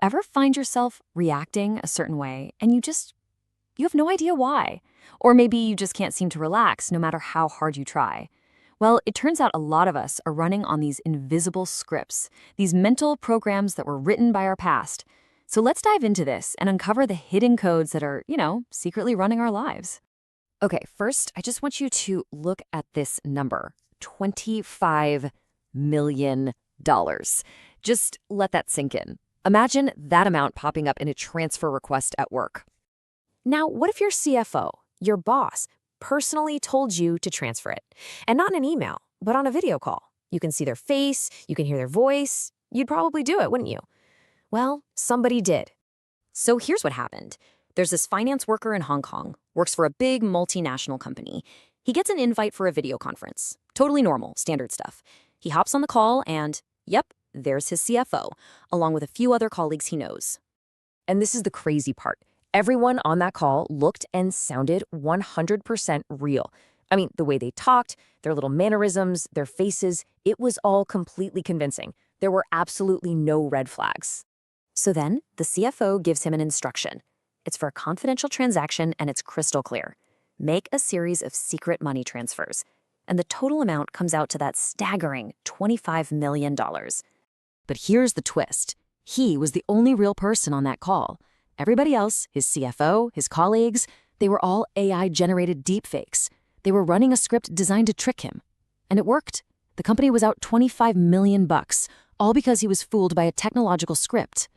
ever find yourself reacting a certain way and you have no idea why? Or maybe you just can't seem to relax no matter how hard you try. Well, it turns out a lot of us are running on these invisible scripts, these mental programs that were written by our past. So let's dive into this and uncover the hidden codes that are, secretly running our lives. Okay, first, I just want you to look at this number, $25 million. Just let that sink in. Imagine that amount popping up in a transfer request at work. Now, what if your CFO, your boss, personally told you to transfer it? And not in an email, but on a video call. You can see their face, you can hear their voice. You'd probably do it, wouldn't you? Well, somebody did. So here's what happened. There's this finance worker in Hong Kong, works for a big multinational company. He gets an invite for a video conference. Totally normal, standard stuff. He hops on the call and, yep, there's his CFO, along with a few other colleagues he knows. And this is the crazy part. Everyone on that call looked and sounded 100% real. I mean, the way they talked, their little mannerisms, their faces, it was all completely convincing. There were absolutely no red flags. So then, the CFO gives him an instruction. It's for a confidential transaction and it's crystal clear. Make a series of secret money transfers. And the total amount comes out to that staggering $25 million. But here's the twist. He was the only real person on that call. Everybody else, his CFO, his colleagues, they were all AI-generated deepfakes. They were running a script designed to trick him. And it worked. The company was out $25 million, all because he was fooled by a technological script.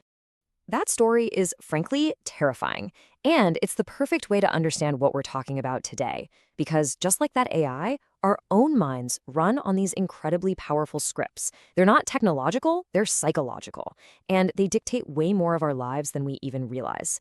That story is, frankly, terrifying. And it's the perfect way to understand what we're talking about today. Because just like that AI, our own minds run on these incredibly powerful scripts. They're not technological, they're psychological. And they dictate way more of our lives than we even realize.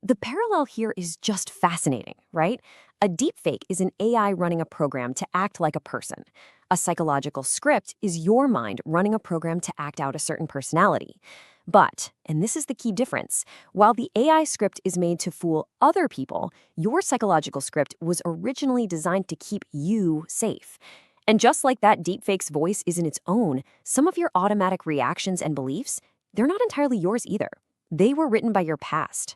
The parallel here is just fascinating, right? A deepfake is an AI running a program to act like a person. A psychological script is your mind running a program to act out a certain personality. But, and this is the key difference, while the AI script is made to fool other people, your psychological script was originally designed to keep you safe. And just like that deepfake's voice isn't its own, some of your automatic reactions and beliefs, they're not entirely yours either. They were written by your past.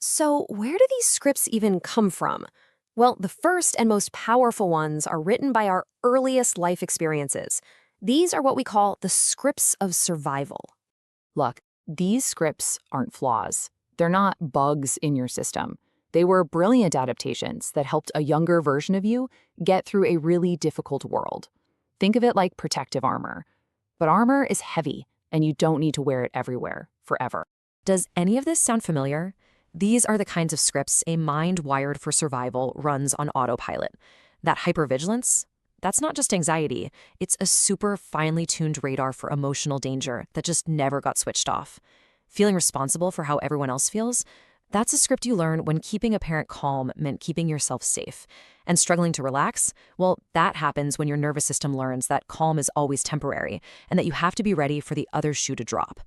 So where do these scripts even come from? Well, the first and most powerful ones are written by our earliest life experiences. These are what we call the scripts of survival. Look, these scripts aren't flaws. They're not bugs in your system. They were brilliant adaptations that helped a younger version of you get through a really difficult world. Think of it like protective armor. But armor is heavy, and you don't need to wear it everywhere, forever. Does any of this sound familiar? These are the kinds of scripts a mind wired for survival runs on autopilot. That hypervigilance, that's not just anxiety. It's a super finely tuned radar for emotional danger that just never got switched off. Feeling responsible for how everyone else feels, that's a script you learn when keeping a parent calm meant keeping yourself safe. And struggling to relax, well, that happens when your nervous system learns that calm is always temporary and that you have to be ready for the other shoe to drop.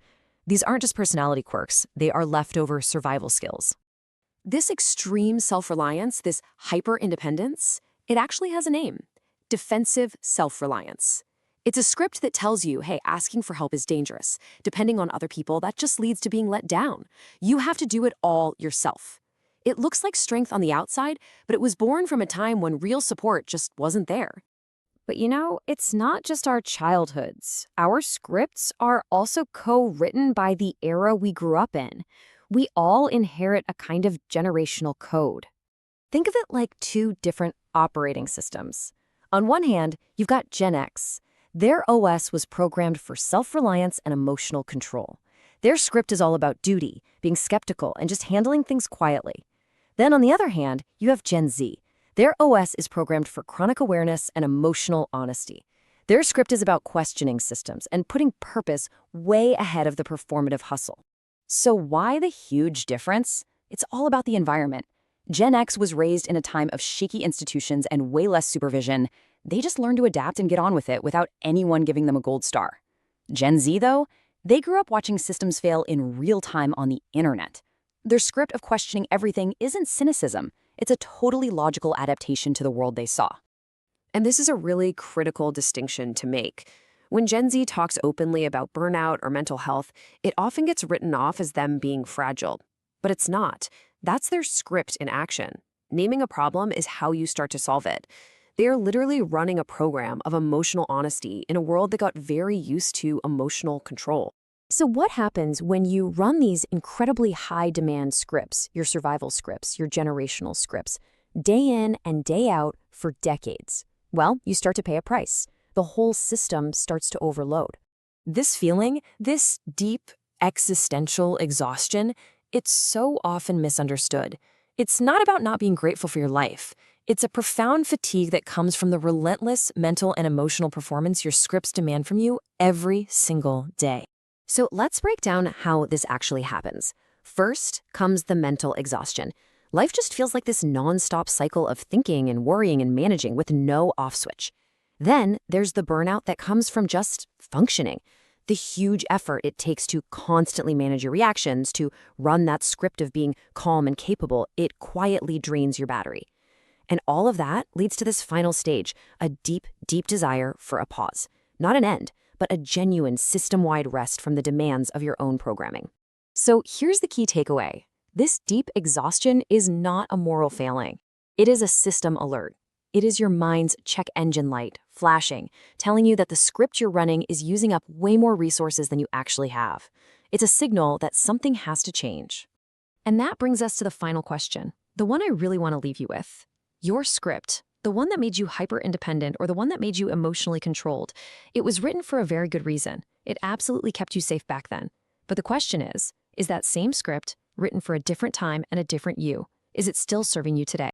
These aren't just personality quirks, they are leftover survival skills. This extreme self-reliance, this hyper-independence, it actually has a name. Defensive self-reliance. It's a script that tells you, hey, asking for help is dangerous. Depending on other people, that just leads to being let down. You have to do it all yourself. It looks like strength on the outside, but it was born from a time when real support just wasn't there. But it's not just our childhoods. Our scripts are also co-written by the era we grew up in. We all inherit a kind of generational code. Think of it like two different operating systems. On one hand, you've got Gen X. Their OS was programmed for self-reliance and emotional control. Their script is all about duty, being skeptical, and just handling things quietly. Then on the other hand, you have Gen Z. Their OS is programmed for chronic awareness and emotional honesty. Their script is about questioning systems and putting purpose way ahead of the performative hustle. So why the huge difference? It's all about the environment. Gen X was raised in a time of shaky institutions and way less supervision. They just learned to adapt and get on with it without anyone giving them a gold star. Gen Z, though, they grew up watching systems fail in real time on the internet. Their script of questioning everything isn't cynicism. It's a totally logical adaptation to the world they saw. And this is a really critical distinction to make. When Gen Z talks openly about burnout or mental health, it often gets written off as them being fragile. But it's not. That's their script in action. Naming a problem is how you start to solve it. They are literally running a program of emotional honesty in a world that got very used to emotional control. So what happens when you run these incredibly high-demand scripts, your survival scripts, your generational scripts, day in and day out for decades? Well, you start to pay a price. The whole system starts to overload. This feeling, this deep existential exhaustion, it's so often misunderstood. It's not about not being grateful for your life. It's a profound fatigue that comes from the relentless mental and emotional performance your scripts demand from you every single day. So let's break down how this actually happens. First comes the mental exhaustion. Life just feels like this nonstop cycle of thinking and worrying and managing with no off switch. Then there's the burnout that comes from just functioning. The huge effort it takes to constantly manage your reactions, to run that script of being calm and capable, it quietly drains your battery. And all of that leads to this final stage, a deep, deep desire for a pause. Not an end, but a genuine system-wide rest from the demands of your own programming. So here's the key takeaway. This deep exhaustion is not a moral failing. It is a system alert. It is your mind's check engine light, flashing, telling you that the script you're running is using up way more resources than you actually have. It's a signal that something has to change. And that brings us to the final question, the one I really want to leave you with. Your script, the one that made you hyper-independent or the one that made you emotionally controlled, it was written for a very good reason. It absolutely kept you safe back then. But the question is that same script, written for a different time and a different you, is it still serving you today?